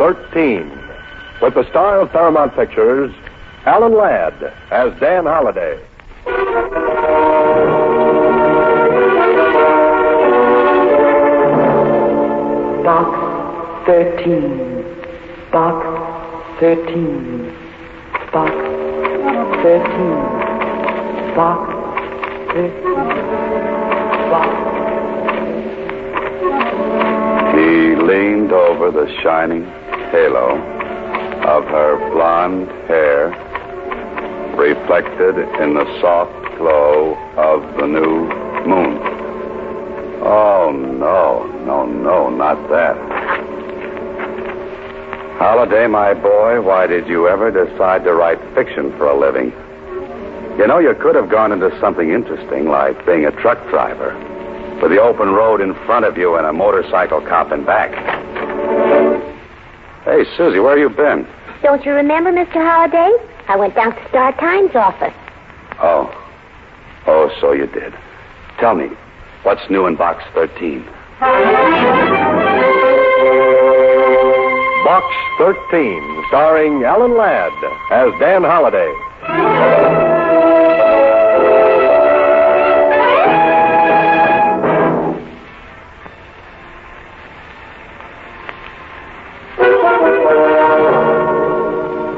13, with the star of Paramount Pictures, Alan Ladd, as Dan Holliday. Box 13. Box 13. Box 13. Box 13. Box. He leaned over the shining halo of her blonde hair, reflected in the soft glow of the new moon. Oh, no, not that. Holliday, my boy, why did you ever decide to write fiction for a living? You know, you could have gone into something interesting, like being a truck driver, with the open road in front of you and a motorcycle cop in back. Hey, Suzie, where you been? Don't you remember, Mr. Holliday? I went down to Star Times' office. Oh, so you did. Tell me, what's new in Box 13? Box 13, starring Alan Ladd as Dan Holliday.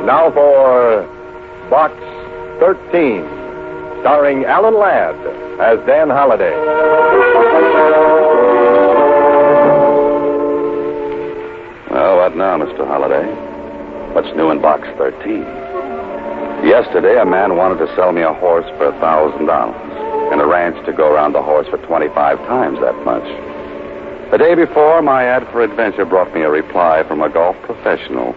Now for Box 13, starring Alan Ladd as Dan Holliday. Well, what now, Mr. Holliday? What's new in Box 13? Yesterday, a man wanted to sell me a horse for $1,000 and a ranch to go around the horse for 25 times that much. The day before, my ad for adventure brought me a reply from a golf professional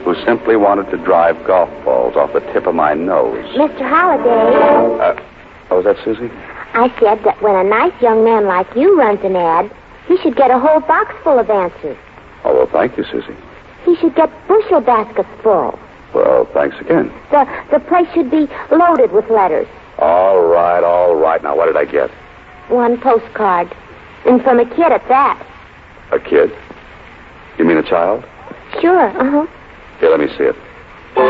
who simply wanted to drive golf balls off the tip of my nose. Mr. Holliday. Oh, is that Suzie? I said that when a nice young man like you runs an ad, he should get a whole box full of answers. Oh, well, thank you, Suzie. He should get bushel baskets full. Well, thanks again. The place should be loaded with letters. All right. Now, what did I get? One postcard. And from a kid at that. A kid? You mean a child? Sure, uh-huh. Here, let me see it. A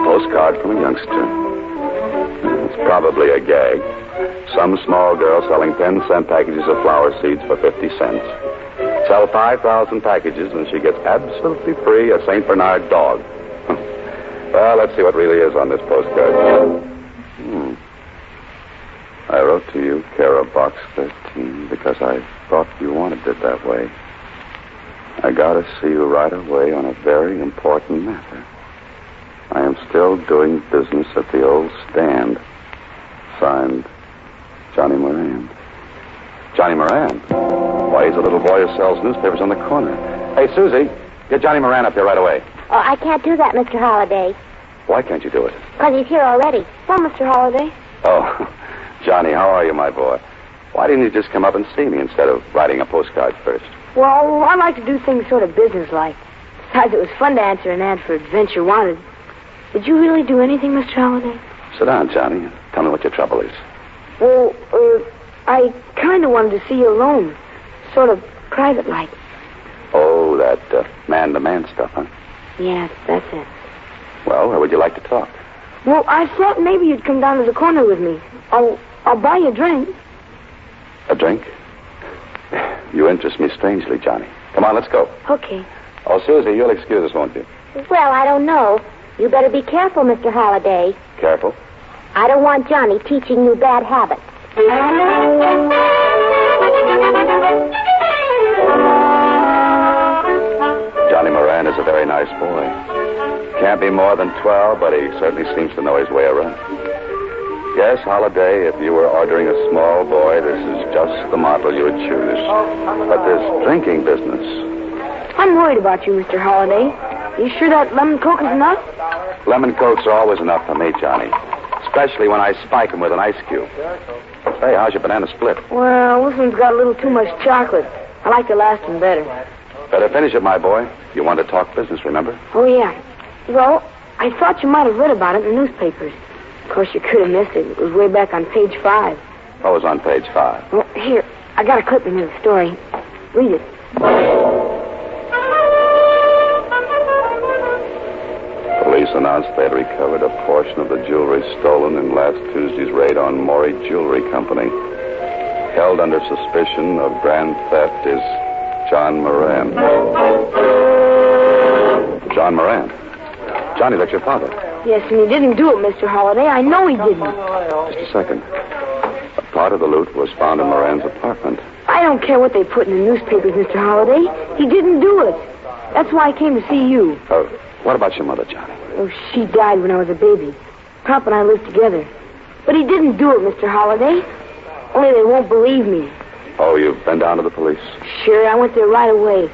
postcard from a youngster. It's probably a gag. Some small girl selling 10-cent packages of flower seeds for 50 cents. Sell 5,000 packages and she gets absolutely free a St. Bernard dog. Well, let's see what really is on this postcard. I wrote to you, care of Box 13, because I thought you wanted it that way. I gotta see you right away on a very important matter. I am still doing business at the old stand. Signed, Johnny Moran. Johnny Moran? Why, he's a little boy who sells newspapers on the corner. Hey, Suzie, get Johnny Moran up here right away. Oh, I can't do that, Mr. Holliday. Why can't you do it? Because he's here already. Well, Mr. Holliday. Oh, Johnny, how are you, my boy? Why didn't you just come up and see me instead of writing a postcard first? Well, I like to do things sort of businesslike. Besides, it was fun to answer an ad for Adventure Wanted. Did you really do anything, Mr. Holliday? Sit down, Johnny, and tell me what your trouble is. Well, I kind of wanted to see you alone. Sort of private-like. Oh, that man-to-man stuff, huh? Yes, that's it. Well, where would you like to talk? Well, I thought maybe you'd come down to the corner with me. I'll buy you a drink. A drink? You interest me strangely, Johnny. Come on, let's go. Okay. Oh, Suzie, you'll excuse us, won't you? Well, I don't know. You better be careful, Mr. Holliday. Careful? I don't want Johnny teaching you bad habits. Johnny Moran is a very nice boy. Can't be more than 12, but he certainly seems to know his way around. Yes, Holliday, if you were ordering a small boy, this is just the model you would choose. But this drinking business... I'm worried about you, Mr. Holliday. You sure that lemon coke is enough? Lemon cokes are always enough for me, Johnny. Especially when I spike them with an ice cube. Hey, how's your banana split? Well, this one's got a little too much chocolate. I like the last one better. Better finish it, my boy. You want to talk business, remember? Oh, yeah. Well, I thought you might have read about it in the newspapers. Of course, you could have missed it. It was way back on page 5. What was on page 5? Well, here, I got a clipping of the story. Read it. Police announced they had recovered a portion of the jewelry stolen in last Tuesday's raid on Maury Jewelry Company. Held under suspicion of grand theft is John Moran. John Moran? Johnny, that's your father. Yes, and he didn't do it, Mr. Holliday. I know he didn't. Just a second. A part of the loot was found in Moran's apartment. I don't care what they put in the newspapers, Mr. Holliday. He didn't do it. That's why I came to see you. What about your mother, Johnny? Oh, she died when I was a baby. Pop and I lived together. But he didn't do it, Mr. Holliday. Only they won't believe me. Oh, you've been down to the police? Sure, I went there right away.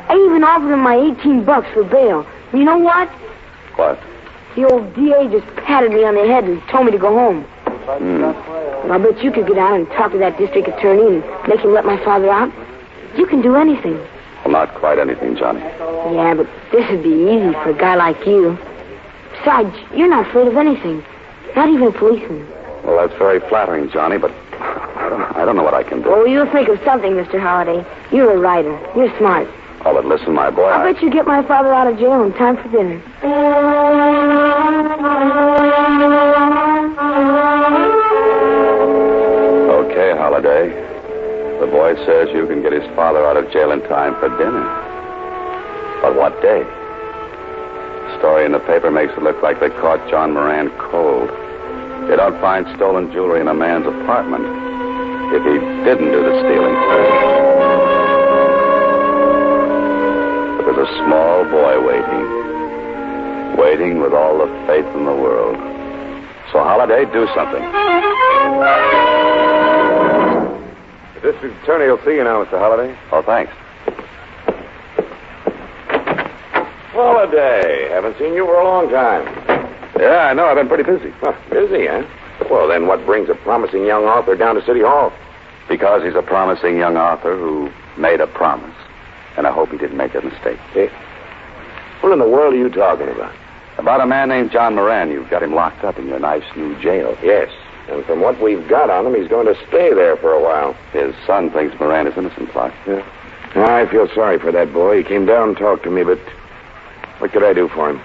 I even offered him my $18 for bail. You know what? What? The old DA just patted me on the head and told me to go home. Well, I bet you could get out and talk to that district attorney and make him let my father out. You can do anything. Well, not quite anything, Johnny. Yeah, but this would be easy for a guy like you. Besides, you're not afraid of anything. Not even a policeman. Well, that's very flattering, Johnny, but I don't know what I can do. Oh, you'll think of something, Mr. Holliday. You're a writer. You're smart. Oh, but listen, my boy, I bet you get my father out of jail in time for dinner. Okay, Holliday. The boy says you can get his father out of jail in time for dinner. But what day? The story in the paper makes it look like they caught John Moran cold. They don't find stolen jewelry in a man's apartment if he didn't do the stealing. But there's a small boy waiting with all the faith in the world. So, Holliday, do something. The district attorney will see you now, Mr. Holliday. Oh, thanks. Holliday, haven't seen you for a long time. Yeah, I know. I've been pretty busy. Huh, busy, huh? Well, then what brings a promising young author down to City Hall? Because he's a promising young author who made a promise. And I hope he didn't make a mistake. Hey, what in the world are you talking about? About a man named John Moran. You've got him locked up in your nice new jail. Yes, and from what we've got on him, he's going to stay there for a while. His son thinks Moran is innocent, Clark. Yeah. I feel sorry for that boy. He came down and talked to me, but what could I do for him?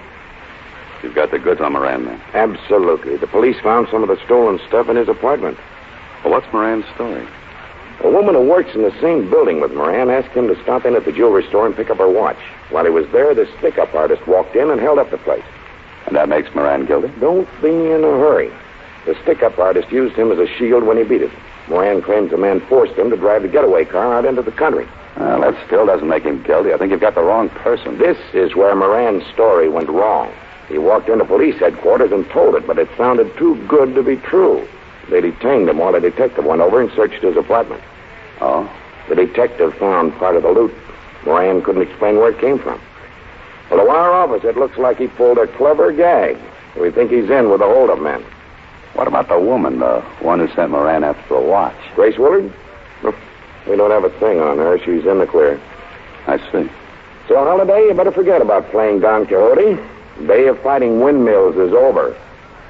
You've got the goods on Moran, then? Absolutely. The police found some of the stolen stuff in his apartment. Well, what's Moran's story? A woman who works in the same building with Moran asked him to stop in at the jewelry store and pick up her watch. While he was there, this stick-up artist walked in and held up the place. And that makes Moran guilty? Don't be in a hurry. The stick-up artist used him as a shield when he beat it. Moran claims the man forced him to drive the getaway car out into the country. Well, that still doesn't make him guilty. I think you've got the wrong person. This is where Moran's story went wrong. He walked into police headquarters and told it, but it sounded too good to be true. They detained him while a detective went over and searched his apartment. Oh? The detective found part of the loot. Moran couldn't explain where it came from. Well, to our office, it looks like he pulled a clever gag. We think he's in with the hold-up men. What about the woman, the one who sent Moran after the watch? Grace Willard? We don't have a thing on her. She's in the clear. I see. So, Holliday, you better forget about playing Don Quixote. The day of fighting windmills is over.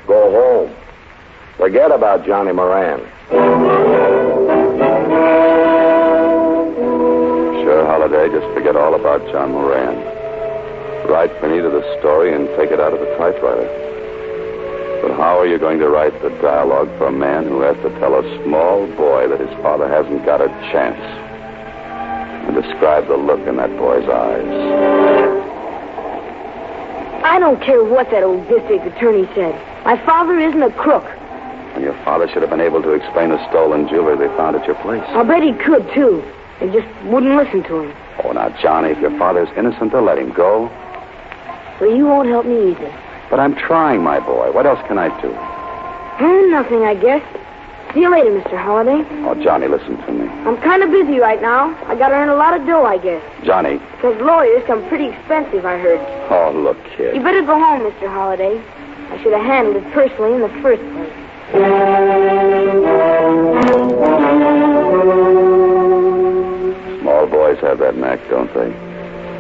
Go home. Forget about Johnny Moran. Sure, Holliday, just forget all about John Moran. Write Benita the story and take it out of the typewriter. But how are you going to write the dialogue for a man who has to tell a small boy that his father hasn't got a chance? And describe the look in that boy's eyes. I don't care what that old district attorney said. My father isn't a crook. And your father should have been able to explain the stolen jewelry they found at your place. I'll bet he could, too. They just wouldn't listen to him. Oh, now, Johnny, if your father's innocent, they'll let him go. Well, you won't help me either. But I'm trying, my boy. What else can I do? Nothing, I guess. See you later, Mr. Holliday. Oh, Johnny, listen to me. I'm kind of busy right now. I gotta earn a lot of dough, I guess. Johnny. Because lawyers come pretty expensive, I heard. Oh, look, kid. You better go home, Mr. Holliday. I should have handled it personally in the first place. Small boys have that knack, don't they?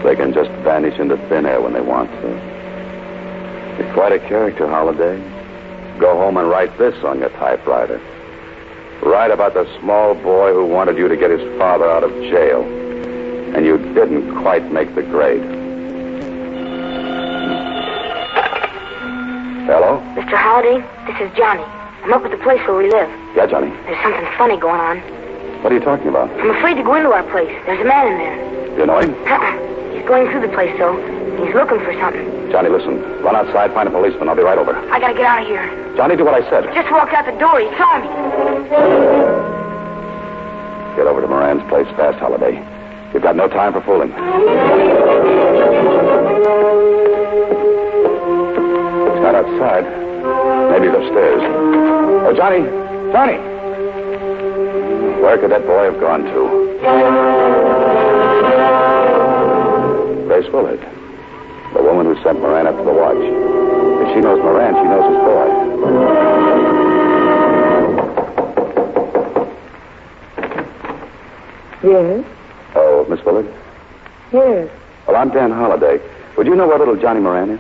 They can just vanish into thin air when they want to. You're quite a character, Holliday. Go home and write this on your typewriter. Write about the small boy who wanted you to get his father out of jail. And you didn't quite make the grade. Hello? Mr. Holliday, this is Johnny. I'm up at the place where we live. Yeah, Johnny. There's something funny going on. What are you talking about? I'm afraid to go into our place. There's a man in there. You know him? He's going through the place, though. He's looking for something. Johnny, listen. Run outside, find a policeman. I'll be right over. I gotta get out of here. Johnny, do what I said. Just walked out the door. He saw me. Get over to Moran's place fast, Holiday. You've got no time for fooling. He's not outside. Maybe he's upstairs. Oh, Johnny! Johnny! Where could that boy have gone to? Grace Willard. The woman who sent Moran up to the watch. If she knows Moran, she knows his boy. Yes? Oh, Miss Willard? Yes. Well, I'm Dan Holliday. Would you know where little Johnny Moran is?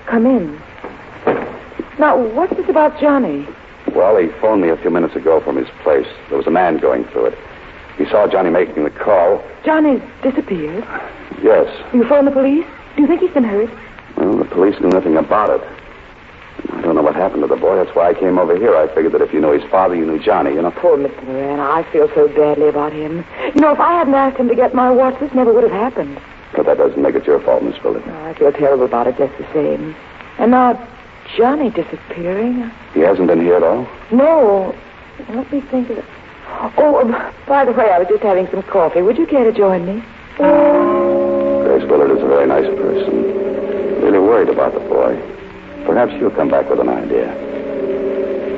Come in. Now, what's this about Johnny? Well, he phoned me a few minutes ago from his place. There was a man going through it. He saw Johnny making the call. Johnny's disappeared. Yes. You phoned the police? Do you think he's been hurt? Well, the police knew nothing about it. I don't know what happened to the boy. That's why I came over here. I figured that if you knew his father, you knew Johnny, you know. Poor Mr. Moran. I feel so badly about him. You know, if I hadn't asked him to get my watch, this never would have happened. But that doesn't make it your fault, Miss Willard. Oh, I feel terrible about it just the same. And now, Johnny disappearing. He hasn't been here at all? No. Let me think of it. Oh, by the way, I was just having some coffee. Would you care to join me? Grace Willard is a very nice person. Really worried about the boy. Perhaps you'll come back with an idea.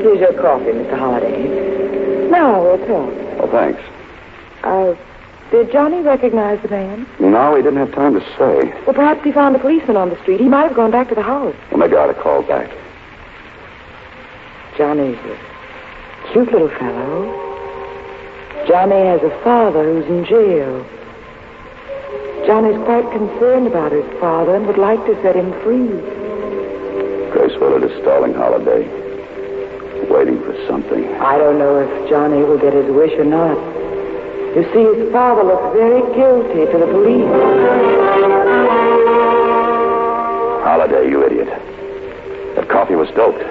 Here's your coffee, Mr. Holliday. Now we'll talk. Well, thanks. Did Johnny recognize the man? No, he didn't have time to say. Well, perhaps he found a policeman on the street. He might have gone back to the house. Well, maybe I ought to call back. Johnny's a cute little fellow. Johnny has a father who's in jail. Johnny's quite concerned about his father and would like to set him free. Grace Willard is stalling Holiday. Waiting for something. I don't know if Johnny will get his wish or not. You see, his father looks very guilty to the police. Holiday, you idiot. That coffee was doped.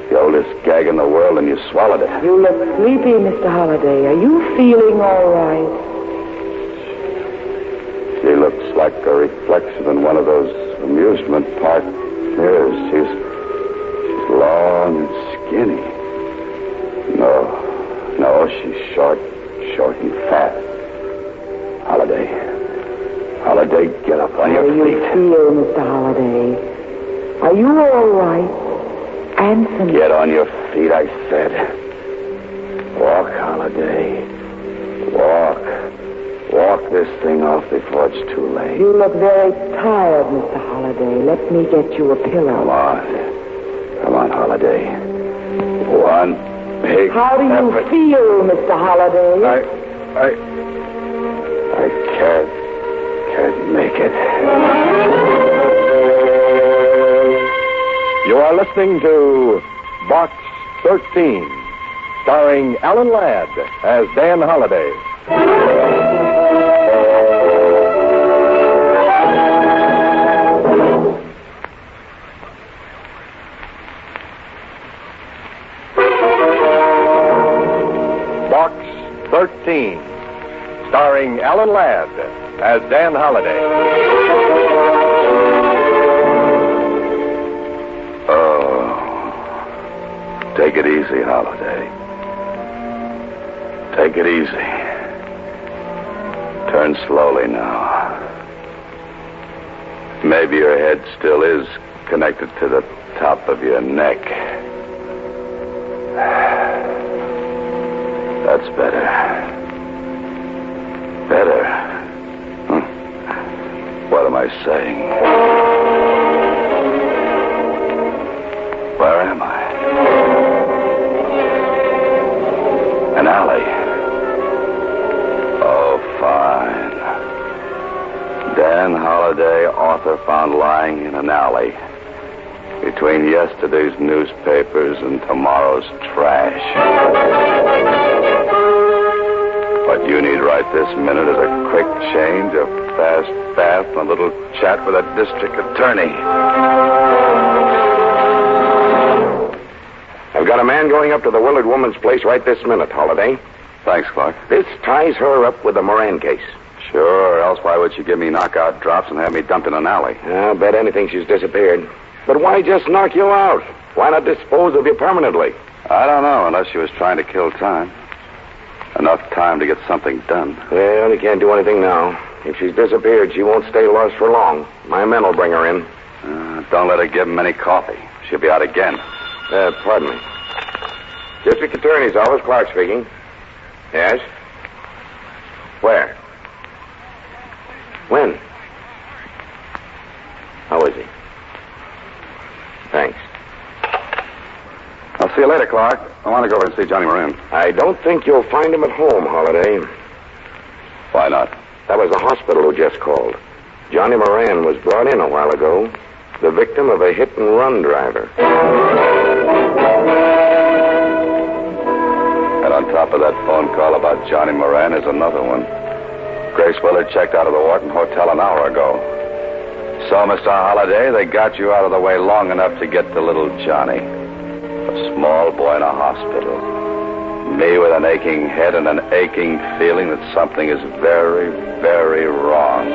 The oldest gag in the world, and you swallowed it. You look sleepy, Mr. Holliday. Are you feeling all right? She looks like a reflection in one of those amusement park mirrors. She's long and skinny. No, she's short and fat. Holiday, get up on your feet. How do you feel, Mr. Holliday? Are you all right? Answer. Get on your feet, I said. Walk, Holiday. Walk this thing off before it's too late. You look very tired, Mr. Holliday. Let me get you a pillow. Come on, Holiday. One big How do you effort. feel, Mr. Holliday? I can't make it. You are listening to Box 13, starring Alan Ladd as Dan Holliday. Box 13, starring Alan Ladd as Dan Holliday. Take it easy, Holiday. Take it easy. Turn slowly now. Maybe your head still is connected to the top of your neck. That's better. Better. What am I saying? Where am I? An alley. Oh, fine. Dan Holliday, author, found lying in an alley between yesterday's newspapers and tomorrow's trash. But What you need right this minute is a quick change, a fast bath, and a little chat with a district attorney. I've got a man going up to the Willard woman's place right this minute, Holliday. Thanks, Clark. This ties her up with the Moran case. Sure, else why would she give me knockout drops and have me dumped in an alley? I'll bet anything she's disappeared. But why just knock you out? Why not dispose of you permanently? I don't know, unless she was trying to kill time. Enough time to get something done. Well, you can't do anything now. If she's disappeared, she won't stay lost for long. My men will bring her in. Don't let her give him any coffee. She'll be out again. Pardon me. District Attorney's Office, Clark speaking. Yes? Where? When? How is he? Thanks. I'll see you later, Clark. I want to go over and see Johnny Moran. I don't think you'll find him at home, Holliday. Why not? That was the hospital who just called. Johnny Moran was brought in a while ago, the victim of a hit-and-run driver. And on top of that phone call about Johnny Moran is another one. Grace Willard checked out of the Wharton Hotel an hour ago. So, Mr. Holliday, they got you out of the way long enough to get to little Johnny. A small boy in a hospital. Me with an aching head and an aching feeling that something is very, very wrong.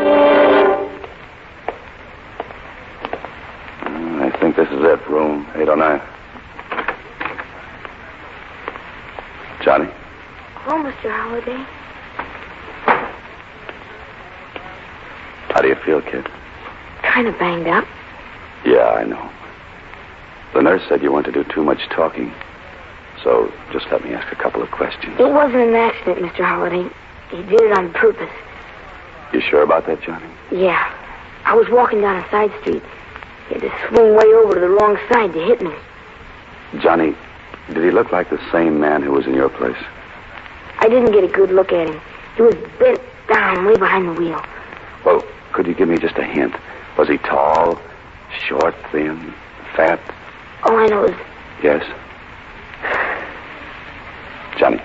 I think this is it, room 809. Johnny? Hello, Mr. Holliday. How do you feel, kid? Kind of banged up. Yeah, I know. The nurse said you weren't to do too much talking. So just let me ask a couple of questions. It wasn't an accident, Mr. Holliday. He did it on purpose. You sure about that, Johnny? Yeah. I was walking down a side street. He had to swing way over to the wrong side to hit me. Johnny, did he look like the same man who was in your place? I didn't get a good look at him. He was bent down way behind the wheel. Well, could you give me just a hint? Was he tall, short, thin, fat? All I know is... Yes? Johnny.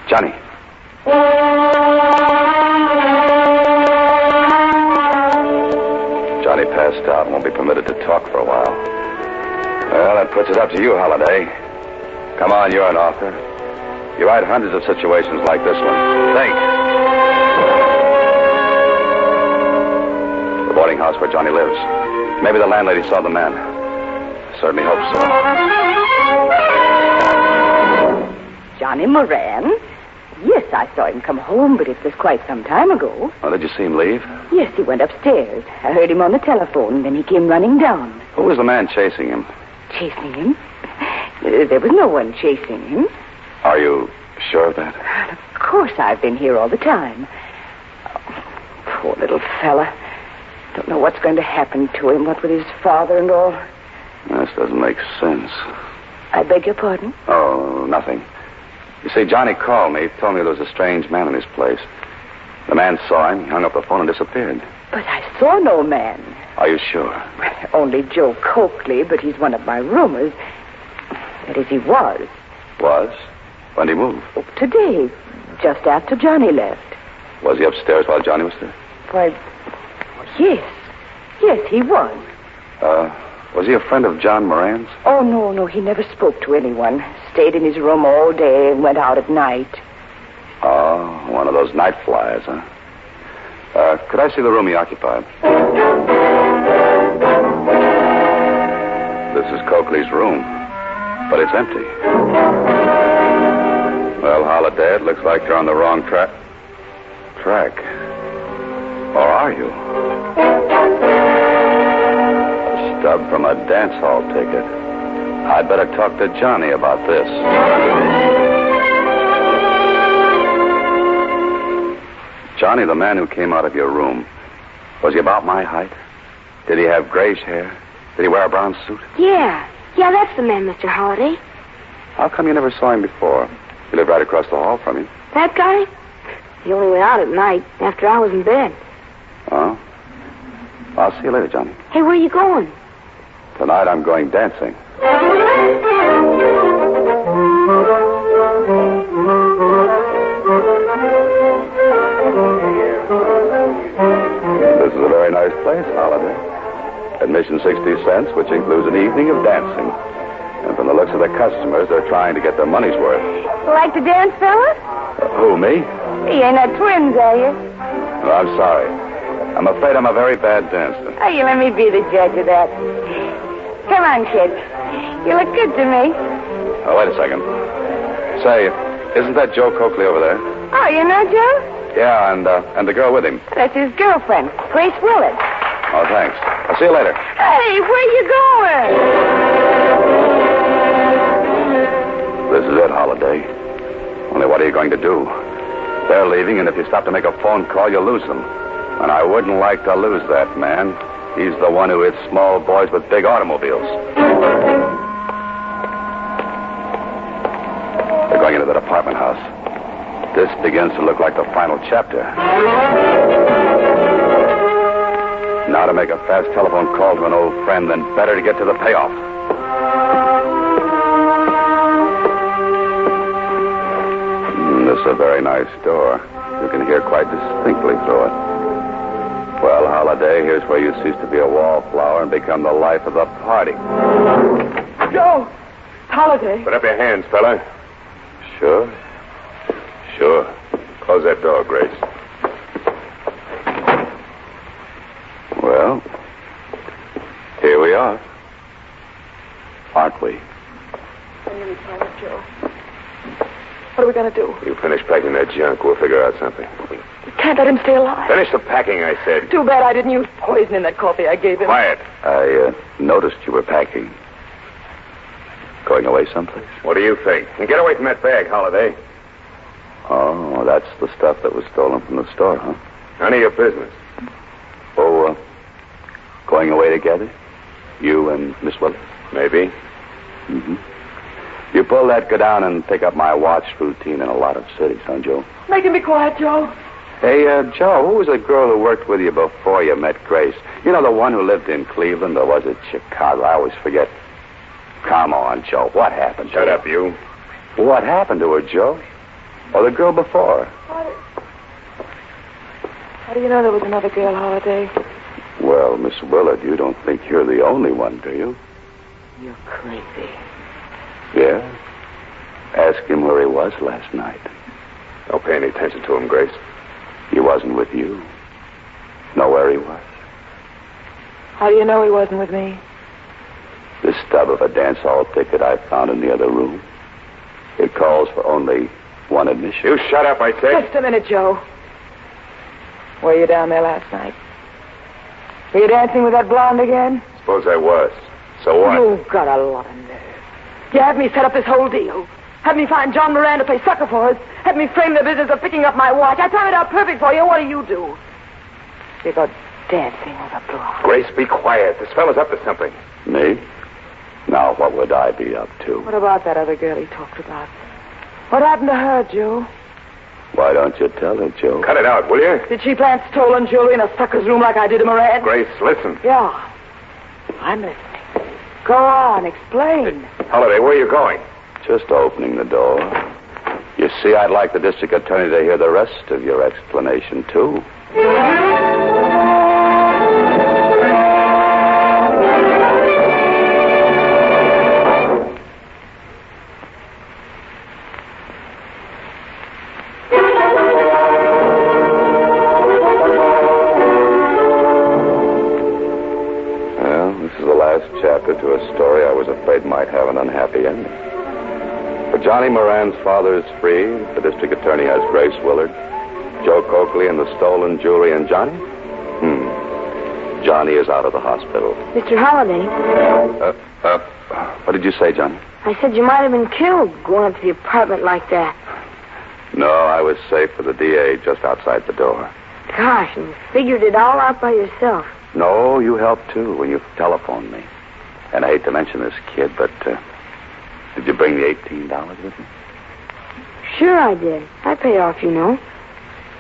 Johnny. Johnny passed out and won't be permitted to talk for a while. Well, that puts it up to you, Holliday. Come on, you're an author. You write hundreds of situations like this one. Think. The boarding house where Johnny lives. Maybe the landlady saw the man. Certainly hope so. Johnny Moran? Yes, I saw him come home, but it was quite some time ago. Oh, did you see him leave? Yes, he went upstairs. I heard him on the telephone, then he came running down. Who was the man chasing him? Chasing him? There was no one chasing him. Are you sure of that? Of course, I've been here all the time. Oh, poor little fella. Don't know what's going to happen to him, what with his father and all. This doesn't make sense. I beg your pardon? Oh, nothing. You see, Johnny called me, told me there was a strange man in his place. The man saw him, he hung up the phone and disappeared. But I saw no man. Are you sure? Only Joe Coakley, but he's one of my roomers. That is, he was. Was? When did he move? Oh, today, just after Johnny left. Was he upstairs while Johnny was there? Why, yes. Yes, he was. Was he a friend of John Moran's? Oh, no, he never spoke to anyone. Stayed in his room all day and went out at night. Oh, one of those night flyers, huh? Could I see the room he occupied? This is Coakley's room, but it's empty. Well, Holliday, it looks like you're on the wrong track. Or are you? A stub from a dance hall ticket. I'd better talk to Johnny about this. Johnny, the man who came out of your room, was he about my height? Did he have grayish hair? Did he wear a brown suit? Yeah, that's the man, Mr. Holliday. How come you never saw him before? He lived right across the hall from you. That guy? He only went out at night, after I was in bed. Oh? I'll see you later, Johnny. Hey, where are you going? Tonight I'm going dancing. cents, which includes an evening of dancing. And from the looks of the customers, they're trying to get their money's worth. Like to dance, fellas? Who, me? You ain't no twins, are you? No, I'm sorry. I'm afraid I'm a very bad dancer. Oh, you let me be the judge of that. Come on, kids. You look good to me. Oh, wait a second. Say, isn't that Joe Coakley over there? Oh, you know Joe? Yeah, and the girl with him. That's his girlfriend, Grace Willard. Oh, thanks. I'll see you later. Hey, where you going? This is it, Holiday. Only what are you going to do? They're leaving, and if you stop to make a phone call, you'll lose them. And I wouldn't like to lose that man. He's the one who hits small boys with big automobiles. They're going into that apartment house. This begins to look like the final chapter. Now to make a fast telephone call to an old friend, then better to get to the payoff. This is a very nice door. You can hear quite distinctly through it. Well, Holiday, here's where you cease to be a wallflower and become the life of the party. Joe! Holiday. Put up your hands, fella. Sure? Sure. Close that door, Grace. Well, here we are. Aren't we? I'm really tired, Joe. What are we going to do? You finish packing that junk. We'll figure out something. We can't let him stay alive. Finish the packing, I said. Too bad I didn't use poison in that coffee I gave him. Quiet. I noticed you were packing. Going away someplace? What do you think? And get away from that bag, Holiday. Oh, that's the stuff that was stolen from the store, huh? None of your business. Oh, going away together? You and Miss Willard? Maybe. Mm-hmm. You pull that, go down and pick up my watch routine in a lot of cities, huh, Joe? Make him be quiet, Joe. Hey, Joe, who was the girl who worked with you before you met Grace? You know, the one who lived in Cleveland, or was it Chicago? I always forget. Come on, Joe. What happened to her? Shut up, you. What happened to her, Joe? Or the girl before her? How do you know there was another girl, Holiday? Well, Miss Willard, you don't think you're the only one, do you? You're crazy. Yeah? Ask him where he was last night. Don't pay any attention to him, Grace. He wasn't with you. Know where he was? How do you know he wasn't with me? The stub of a dance hall ticket I found in the other room. It calls for only one admission. You shut up, I said. Just a minute, Joe. Were you down there last night? Were you dancing with that blonde again? Suppose I was. So what? You've got a lot of nerve. You had me set up this whole deal. Had me find John Moran to play sucker for us. Had me frame the business of picking up my watch. I timed it out perfect for you. What do? You go dancing with a blonde. Grace, be quiet. This fella's up to something. Me? Now, what would I be up to? What about that other girl he talked about? What happened to her, Joe? Why don't you tell her, Joe? Cut it out, will you? Did she plant stolen jewelry in a sucker's room like I did to Moran? Grace, listen. Yeah. I'm listening. Go on, explain. Holiday, where are you going? Just opening the door. You see, I'd like the district attorney to hear the rest of your explanation, too. To a story I was afraid might have an unhappy ending. For Johnny Moran's father is free. The district attorney has Grace Willard. Joe Coakley and the stolen jewelry. And Johnny? Johnny is out of the hospital. Mr. Holliday. What did you say, Johnny? I said you might have been killed going up to the apartment like that. No, I was safe with the DA just outside the door. Gosh, and you figured it all out by yourself. No, you helped, too, when you telephoned me. And I hate to mention this kid, but did you bring the $18 with you? Sure I did. I pay off, you know.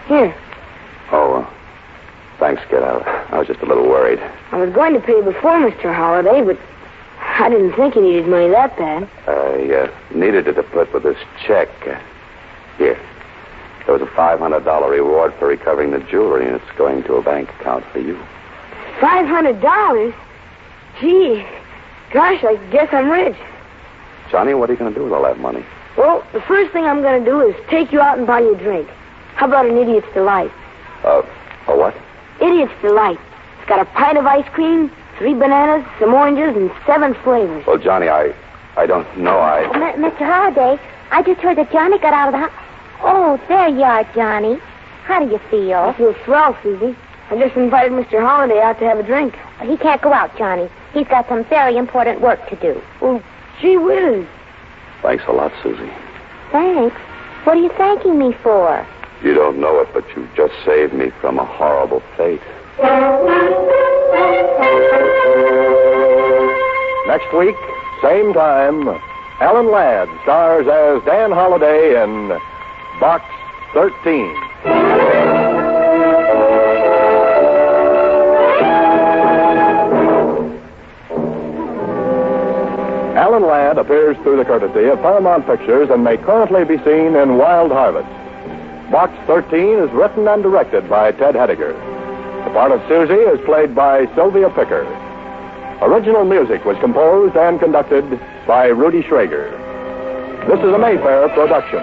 Here. Oh, thanks, kid. I was just a little worried. I was going to pay before, Mr. Holliday, but I didn't think you needed money that bad. I needed it to put with this check. Here. There was a $500 reward for recovering the jewelry, and it's going to a bank account for you. $500? Gee, gosh, I guess I'm rich. Johnny, what are you going to do with all that money? Well, the first thing I'm going to do is take you out and buy you a drink. How about an Idiot's Delight? A what? Idiot's Delight. It's got a pint of ice cream, 3 bananas, some oranges, and 7 flavors. Well, Johnny, I don't know. Mr. Holliday, I just heard that Johnny got out of the house. Oh, there you are, Johnny. How do you feel? I feel swell, Susie. I just invited Mr. Holliday out to have a drink. He can't go out, Johnny. He's got some very important work to do. Well, gee whiz. Thanks a lot, Susie. Thanks? What are you thanking me for? You don't know it, but you just saved me from a horrible fate. Next week, same time, Alan Ladd stars as Dan Holliday in Box 13. Alan Ladd appears through the courtesy of Paramount Pictures and may currently be seen in Wild Harvest. Box 13 is written and directed by Ted Hediger. The part of Suzie is played by Sylvia Picker. Original music was composed and conducted by Rudy Schrager. This is a Mayfair production.